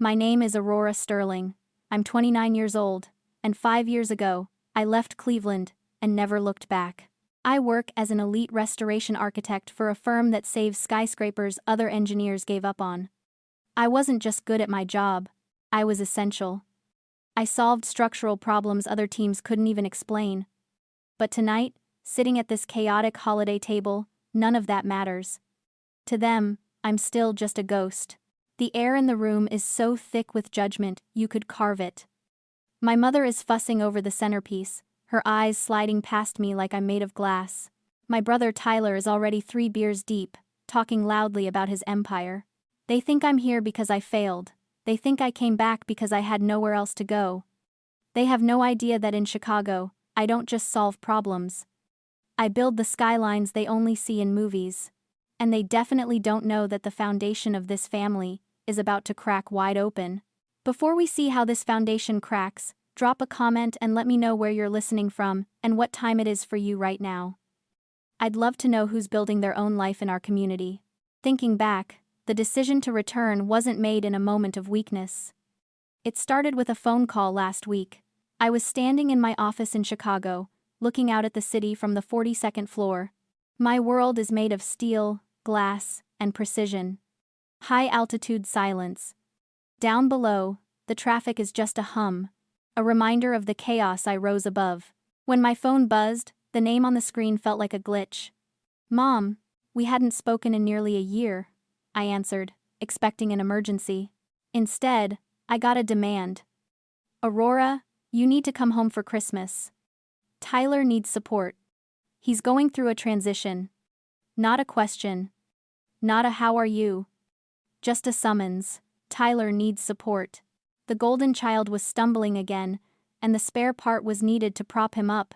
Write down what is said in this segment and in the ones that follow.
My name is Aurora Sterling. I'm 29 years old, and 5 years ago, I left Cleveland and never looked back. I work as an elite restoration architect for a firm that saves skyscrapers other engineers gave up on. I wasn't just good at my job, I was essential. I solved structural problems other teams couldn't even explain. But tonight, sitting at this chaotic holiday table, none of that matters. To them, I'm still just a ghost. The air in the room is so thick with judgment, you could carve it. My mother is fussing over the centerpiece, her eyes sliding past me like I'm made of glass. My brother Tyler is already 3 beers deep, talking loudly about his empire. They think I'm here because I failed. They think I came back because I had nowhere else to go. They have no idea that in Chicago, I don't just solve problems. I build the skylines they only see in movies. And they definitely don't know that the foundation of this family is about to crack wide open. Before we see how this foundation cracks, drop a comment and let me know where you're listening from and what time it is for you right now. I'd love to know who's building their own life in our community. Thinking back, the decision to return wasn't made in a moment of weakness. It started with a phone call last week. I was standing in my office in Chicago, looking out at the city from the 42nd floor. My world is made of steel, glass, and precision. High-altitude silence. Down below, the traffic is just a hum, a reminder of the chaos I rose above. When my phone buzzed, the name on the screen felt like a glitch. "Mom, we hadn't spoken in nearly a year," I answered, expecting an emergency. Instead, I got a demand. "Aurora, you need to come home for Christmas. Tyler needs support. He's going through a transition." Not a question. Not a "how are you?" Just a summons. Tyler needs support. The golden child was stumbling again, and the spare part was needed to prop him up.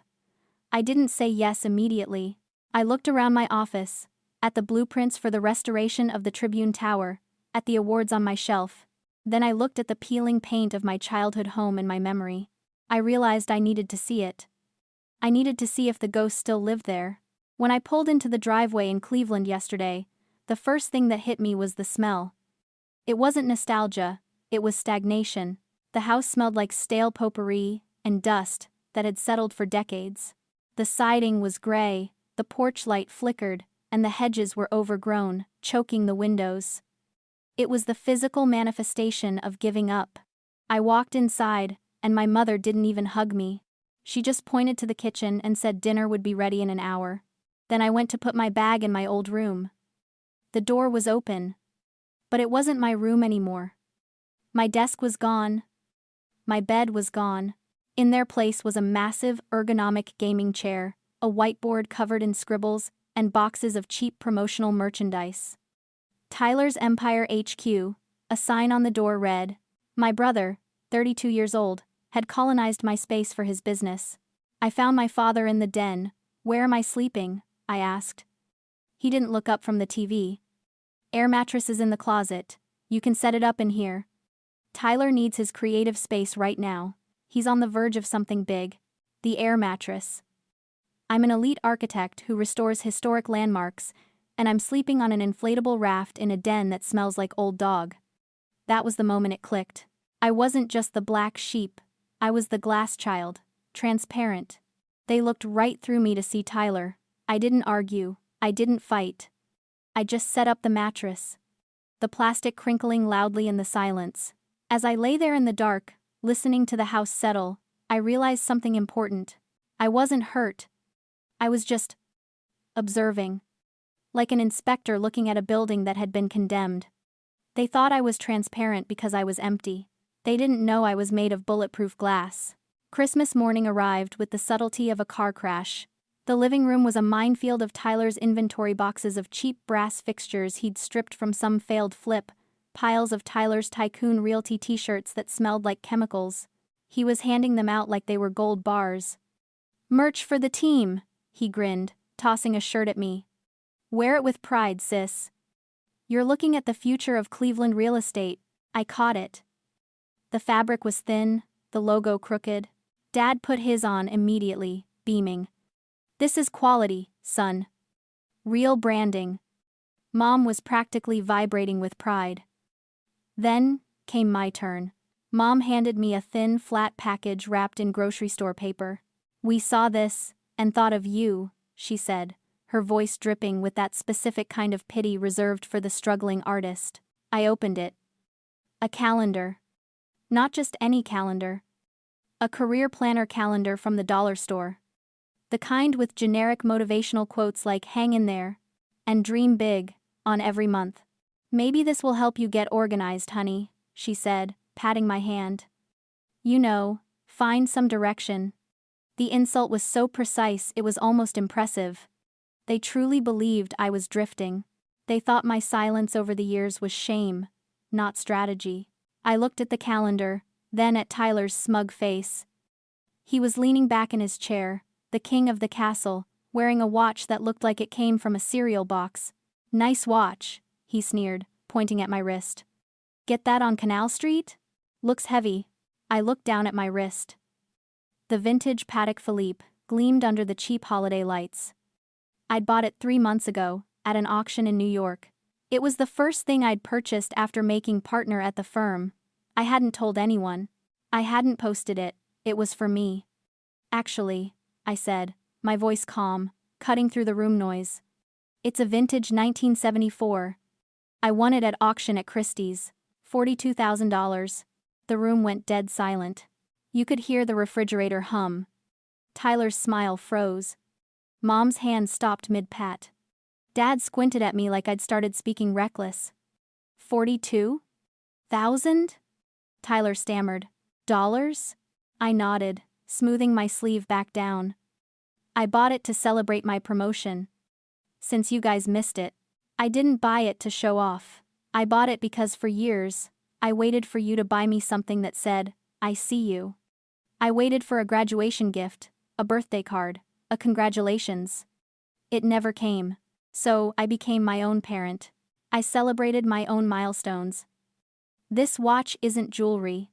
I didn't say yes immediately. I looked around my office, at the blueprints for the restoration of the Tribune Tower, at the awards on my shelf. Then I looked at the peeling paint of my childhood home in my memory. I realized I needed to see it. I needed to see if the ghost still lived there. When I pulled into the driveway in Cleveland yesterday, the first thing that hit me was the smell. It wasn't nostalgia, it was stagnation. The house smelled like stale potpourri and dust that had settled for decades. The siding was gray, the porch light flickered, and the hedges were overgrown, choking the windows. It was the physical manifestation of giving up. I walked inside, and my mother didn't even hug me. She just pointed to the kitchen and said dinner would be ready in an hour. Then I went to put my bag in my old room. The door was open. But it wasn't my room anymore. My desk was gone. My bed was gone. In their place was a massive, ergonomic gaming chair, a whiteboard covered in scribbles, and boxes of cheap promotional merchandise. Tyler's Empire HQ, a sign on the door read. My brother, 32 years old, had colonized my space for his business. I found my father in the den. "Where am I sleeping?" I asked. He didn't look up from the TV. "Air mattress is in the closet. You can set it up in here." Tyler needs his creative space right now. He's on the verge of something big. The air mattress. I'm an elite architect who restores historic landmarks, and I'm sleeping on an inflatable raft in a den that smells like old dog. That was the moment it clicked. I wasn't just the black sheep. I was the glass child. Transparent. They looked right through me to see Tyler. I didn't argue. I didn't fight. I just set up the mattress. The plastic crinkling loudly in the silence. As I lay there in the dark, listening to the house settle, I realized something important. I wasn't hurt. I was just observing. Like an inspector looking at a building that had been condemned. They thought I was transparent because I was empty. They didn't know I was made of bulletproof glass. Christmas morning arrived with the subtlety of a car crash. The living room was a minefield of Tyler's inventory boxes of cheap brass fixtures he'd stripped from some failed flip, piles of Tyler's Tycoon Realty t-shirts that smelled like chemicals. He was handing them out like they were gold bars. "Merch for the team," he grinned, tossing a shirt at me. "Wear it with pride, sis. You're looking at the future of Cleveland real estate." I caught it. The fabric was thin, the logo crooked. Dad put his on immediately, beaming. "This is quality, son. Real branding." Mom was practically vibrating with pride. Then, came my turn. Mom handed me a thin, flat package wrapped in grocery store paper. "We saw this, and thought of you," she said, her voice dripping with that specific kind of pity reserved for the struggling artist. I opened it. A calendar. Not just any calendar. A career planner calendar from the dollar store. The kind with generic motivational quotes like "hang in there" and "dream big" on every month. "Maybe this will help you get organized, honey," she said, patting my hand. "You know, find some direction." The insult was so precise it was almost impressive. They truly believed I was drifting. They thought my silence over the years was shame, not strategy. I looked at the calendar, then at Tyler's smug face. He was leaning back in his chair, the king of the castle, wearing a watch that looked like it came from a cereal box. "Nice watch," he sneered, pointing at my wrist. "Get that on Canal Street? Looks heavy." I looked down at my wrist. The vintage Patek Philippe gleamed under the cheap holiday lights. I'd bought it 3 months ago, at an auction in New York. It was the first thing I'd purchased after making partner at the firm. I hadn't told anyone. I hadn't posted it. It was for me. "Actually," I said, my voice calm, cutting through the room noise. "It's a vintage 1974. I won it at auction at Christie's. $42,000. The room went dead silent. You could hear the refrigerator hum. Tyler's smile froze. Mom's hand stopped mid-pat. Dad squinted at me like I'd started speaking reckless. 42,000? Tyler stammered. "Dollars?" I nodded, smoothing my sleeve back down. "I bought it to celebrate my promotion. Since you guys missed it. I didn't buy it to show off. I bought it because for years, I waited for you to buy me something that said, 'I see you.' I waited for a graduation gift, a birthday card, a congratulations. It never came. So I became my own parent. I celebrated my own milestones. This watch isn't jewelry.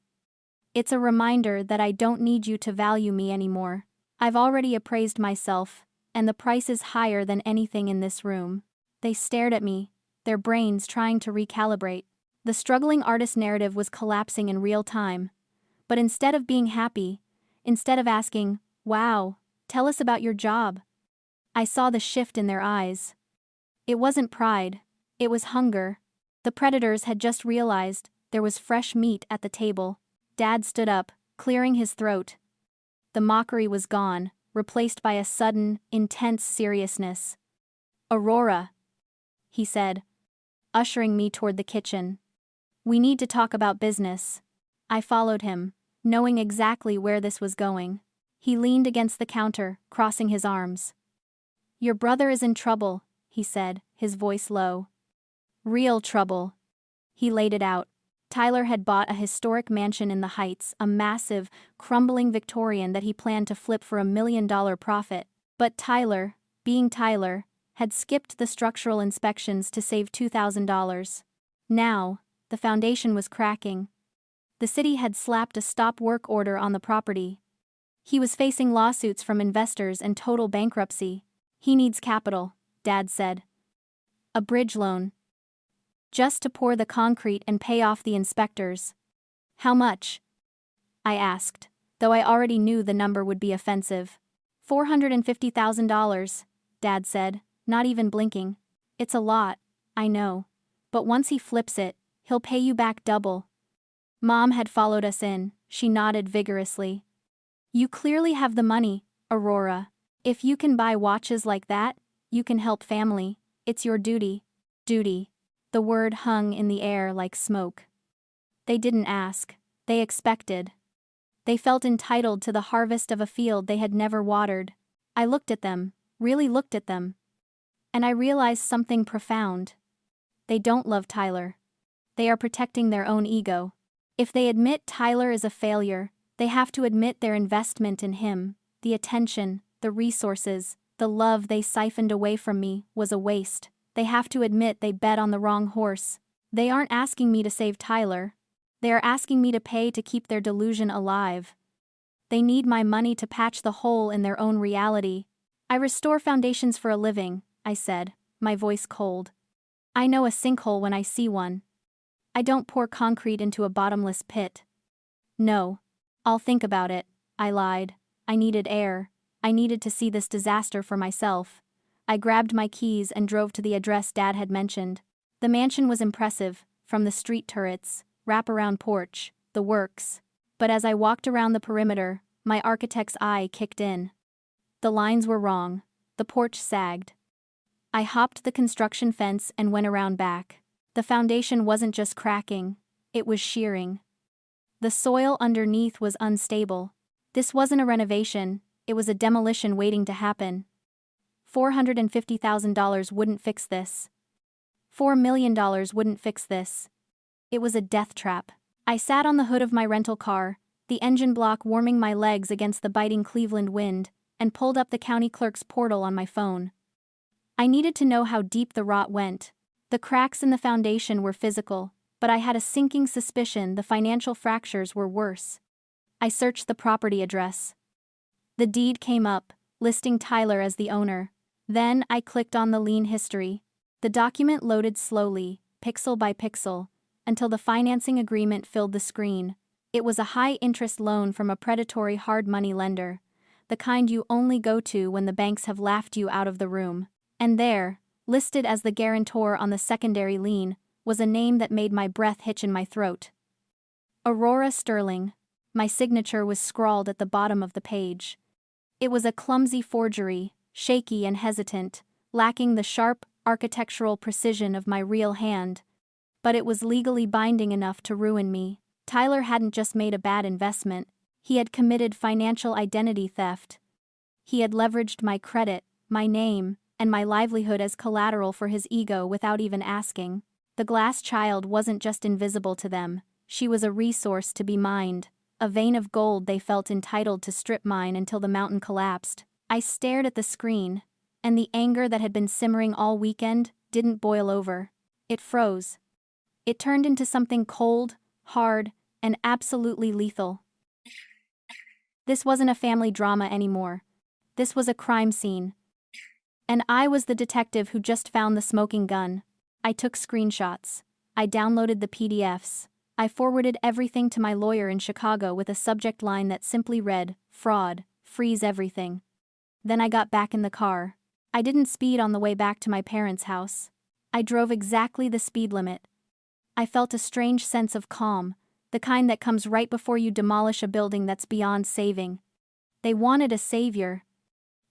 It's a reminder that I don't need you to value me anymore. I've already appraised myself, and the price is higher than anything in this room." They stared at me, their brains trying to recalibrate. The struggling artist narrative was collapsing in real time. But instead of being happy, instead of asking, "Wow, tell us about your job," I saw the shift in their eyes. It wasn't pride, it was hunger. The predators had just realized there was fresh meat at the table. Dad stood up, clearing his throat. The mockery was gone, replaced by a sudden, intense seriousness. "Aurora," he said, ushering me toward the kitchen. "We need to talk about business." I followed him, knowing exactly where this was going. He leaned against the counter, crossing his arms. "Your brother is in trouble," he said, his voice low. "Real trouble." He laid it out. Tyler had bought a historic mansion in the Heights, a massive, crumbling Victorian that he planned to flip for $1 million profit. But Tyler, being Tyler, had skipped the structural inspections to save $2,000. Now, the foundation was cracking. The city had slapped a stop work order on the property. He was facing lawsuits from investors and total bankruptcy. "He needs capital," Dad said. "A bridge loan. Just to pour the concrete and pay off the inspectors." "How much?" I asked, though I already knew the number would be offensive. $450,000, Dad said, not even blinking. "It's a lot, I know. But once he flips it, he'll pay you back double." Mom had followed us in. She nodded vigorously. "You clearly have the money, Aurora. If you can buy watches like that, you can help family. It's your duty." Duty. The word hung in the air like smoke. They didn't ask. They expected. They felt entitled to the harvest of a field they had never watered. I looked at them, really looked at them. And I realized something profound. They don't love Tyler. They are protecting their own ego. If they admit Tyler is a failure, they have to admit their investment in him, the attention, the resources, the love they siphoned away from me, was a waste. They have to admit they bet on the wrong horse. They aren't asking me to save Tyler. They are asking me to pay to keep their delusion alive. They need my money to patch the hole in their own reality. "I restore foundations for a living," I said, my voice cold. "I know a sinkhole when I see one." I don't pour concrete into a bottomless pit. No. I'll think about it, I lied. I needed air. I needed to see this disaster for myself. I grabbed my keys and drove to the address Dad had mentioned. The mansion was impressive, from the street turrets, wraparound porch, the works. But as I walked around the perimeter, my architect's eye kicked in. The lines were wrong. The porch sagged. I hopped the construction fence and went around back. The foundation wasn't just cracking, it was shearing. The soil underneath was unstable. This wasn't a renovation, it was a demolition waiting to happen. $450,000 wouldn't fix this. $4 million wouldn't fix this. It was a death trap. I sat on the hood of my rental car, the engine block warming my legs against the biting Cleveland wind, and pulled up the county clerk's portal on my phone. I needed to know how deep the rot went. The cracks in the foundation were physical, but I had a sinking suspicion the financial fractures were worse. I searched the property address. The deed came up, listing Tyler as the owner. Then I clicked on the lien history. The document loaded slowly, pixel by pixel, until the financing agreement filled the screen. It was a high-interest loan from a predatory hard money lender, the kind you only go to when the banks have laughed you out of the room. And there, listed as the guarantor on the secondary lien, was a name that made my breath hitch in my throat. Aurora Sterling. My signature was scrawled at the bottom of the page. It was a clumsy forgery, shaky and hesitant, lacking the sharp, architectural precision of my real hand. But it was legally binding enough to ruin me. Tyler hadn't just made a bad investment, he had committed financial identity theft. He had leveraged my credit, my name, and my livelihood as collateral for his ego without even asking. The glass child wasn't just invisible to them, she was a resource to be mined, a vein of gold they felt entitled to strip mine until the mountain collapsed. I stared at the screen, and the anger that had been simmering all weekend didn't boil over. It froze. It turned into something cold, hard, and absolutely lethal. This wasn't a family drama anymore. This was a crime scene. And I was the detective who just found the smoking gun. I took screenshots. I downloaded the PDFs. I forwarded everything to my lawyer in Chicago with a subject line that simply read, "Fraud, freeze everything." Then I got back in the car. I didn't speed on the way back to my parents' house. I drove exactly the speed limit. I felt a strange sense of calm, the kind that comes right before you demolish a building that's beyond saving. They wanted a savior.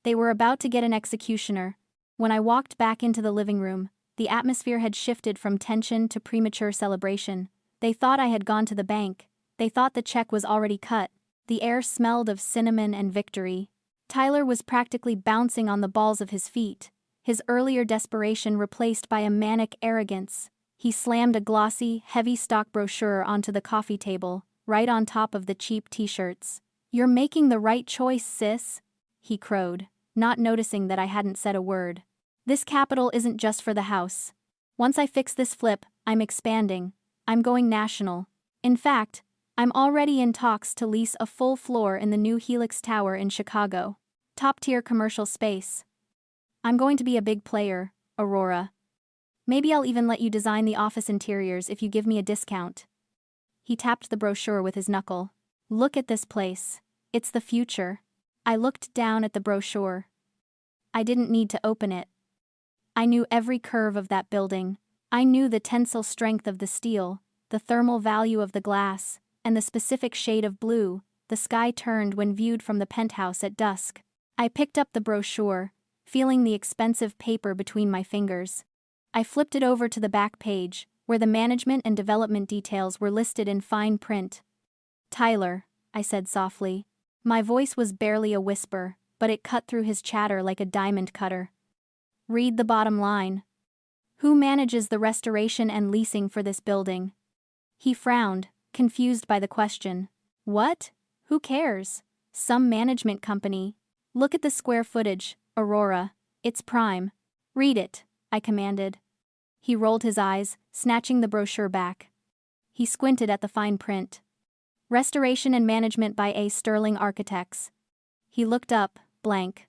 They were about to get an executioner. When I walked back into the living room, the atmosphere had shifted from tension to premature celebration. They thought I had gone to the bank. They thought the check was already cut. The air smelled of cinnamon and victory. Tyler was practically bouncing on the balls of his feet, his earlier desperation replaced by a manic arrogance. He slammed a glossy, heavy stock brochure onto the coffee table, right on top of the cheap t-shirts. "You're making the right choice, sis," he crowed, not noticing that I hadn't said a word. "This capital isn't just for the house. Once I fix this flip, I'm expanding. I'm going national. In fact, I'm already in talks to lease a full floor in the new Helix Tower in Chicago. Top-tier commercial space. I'm going to be a big player, Aurora. Maybe I'll even let you design the office interiors if you give me a discount." He tapped the brochure with his knuckle. "Look at this place. It's the future." I looked down at the brochure. I didn't need to open it. I knew every curve of that building. I knew the tensile strength of the steel, the thermal value of the glass, and the specific shade of blue the sky turned when viewed from the penthouse at dusk. I picked up the brochure, feeling the expensive paper between my fingers. I flipped it over to the back page, where the management and development details were listed in fine print. "Tyler," I said softly. My voice was barely a whisper, but it cut through his chatter like a diamond cutter. "Read the bottom line. Who manages the restoration and leasing for this building?" He frowned, confused by the question. "What? Who cares? Some management company. Look at the square footage, Aurora. It's prime. Read it," I commanded. He rolled his eyes, snatching the brochure back. He squinted at the fine print. "Restoration and Management by A. Sterling Architects." He looked up, blank.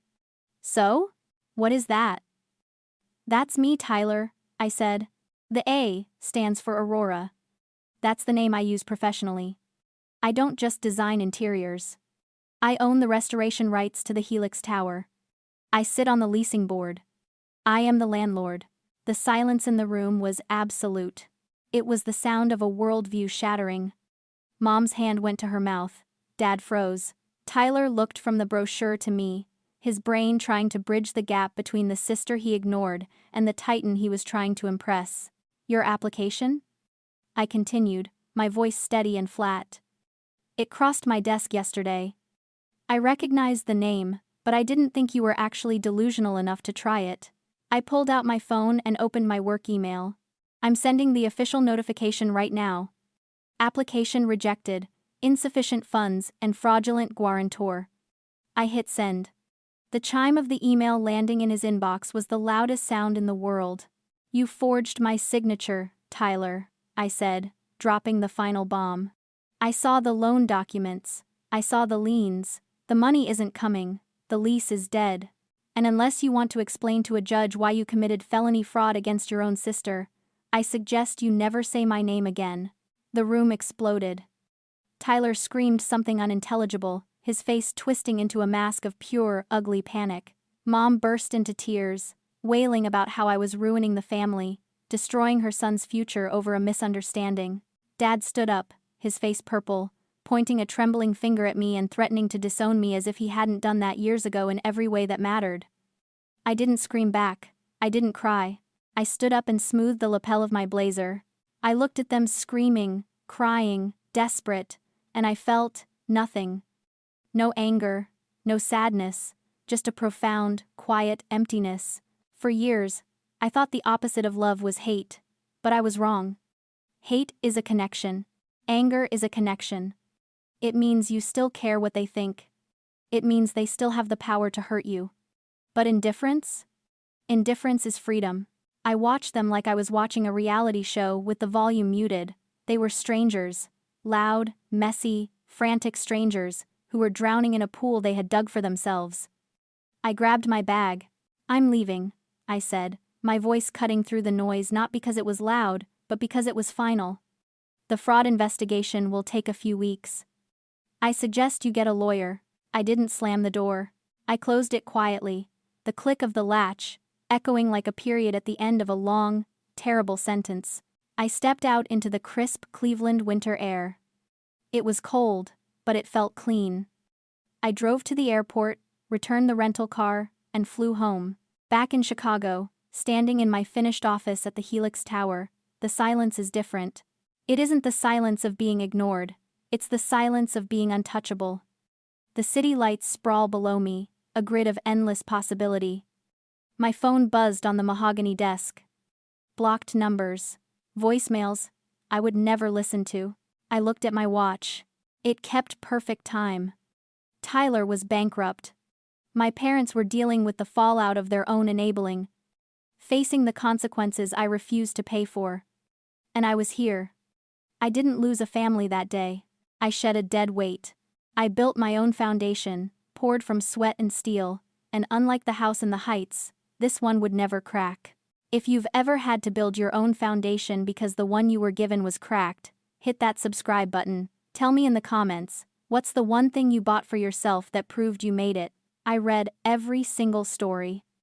"So? What is that?" "That's me, Tyler," I said. "The A stands for Aurora. That's the name I use professionally. I don't just design interiors. I own the restoration rights to the Helix Tower. I sit on the leasing board. I am the landlord. The silence in the room was absolute. It was the sound of a worldview shattering. Mom's hand went to her mouth. Dad froze. Tyler looked from the brochure to me, his brain trying to bridge the gap between the sister he ignored and the titan he was trying to impress. Your application? I continued, my voice steady and flat. It crossed my desk yesterday. I recognized the name, but I didn't think you were actually delusional enough to try it. I pulled out my phone and opened my work email. I'm sending the official notification right now. Application rejected, insufficient funds and fraudulent guarantor. I hit send. The chime of the email landing in his inbox was the loudest sound in the world. You forged my signature, Tyler, I said, dropping the final bomb. I saw the loan documents. I saw the liens. The money isn't coming. The lease is dead. And unless you want to explain to a judge why you committed felony fraud against your own sister, I suggest you never say my name again. The room exploded. Tyler screamed something unintelligible, his face twisting into a mask of pure, ugly panic. Mom burst into tears, wailing about how I was ruining the family, destroying her son's future over a misunderstanding. Dad stood up, his face purple, pointing a trembling finger at me and threatening to disown me as if he hadn't done that years ago in every way that mattered. I didn't scream back. I didn't cry. I stood up and smoothed the lapel of my blazer. I looked at them screaming, crying, desperate, and I felt nothing. No anger, no sadness, just a profound, quiet emptiness. For years, I thought the opposite of love was hate, but I was wrong. Hate is a connection. Anger is a connection. It means you still care what they think. It means they still have the power to hurt you. But indifference? Indifference is freedom. I watched them like I was watching a reality show with the volume muted. They were strangers. Loud, messy, frantic strangers who were drowning in a pool they had dug for themselves. I grabbed my bag. I'm leaving, I said, my voice cutting through the noise not because it was loud, but because it was final. The fraud investigation will take a few weeks. I suggest you get a lawyer. I didn't slam the door. I closed it quietly, the click of the latch, echoing like a period at the end of a long, terrible sentence. I stepped out into the crisp Cleveland winter air. It was cold, but it felt clean. I drove to the airport, returned the rental car, and flew home. Back in Chicago, standing in my finished office at the Helix Tower, the silence is different. It isn't the silence of being ignored. It's the silence of being untouchable. The city lights sprawl below me, a grid of endless possibility. My phone buzzed on the mahogany desk. Blocked numbers. Voicemails I would never listen to. I looked at my watch. It kept perfect time. Tyler was bankrupt. My parents were dealing with the fallout of their own enabling, facing the consequences I refused to pay for. And I was here. I didn't lose a family that day. I shed a dead weight. I built my own foundation, poured from sweat and steel, and unlike the house in the Heights, this one would never crack. If you've ever had to build your own foundation because the one you were given was cracked, hit that subscribe button. Tell me in the comments, what's the one thing you bought for yourself that proved you made it? I read every single story.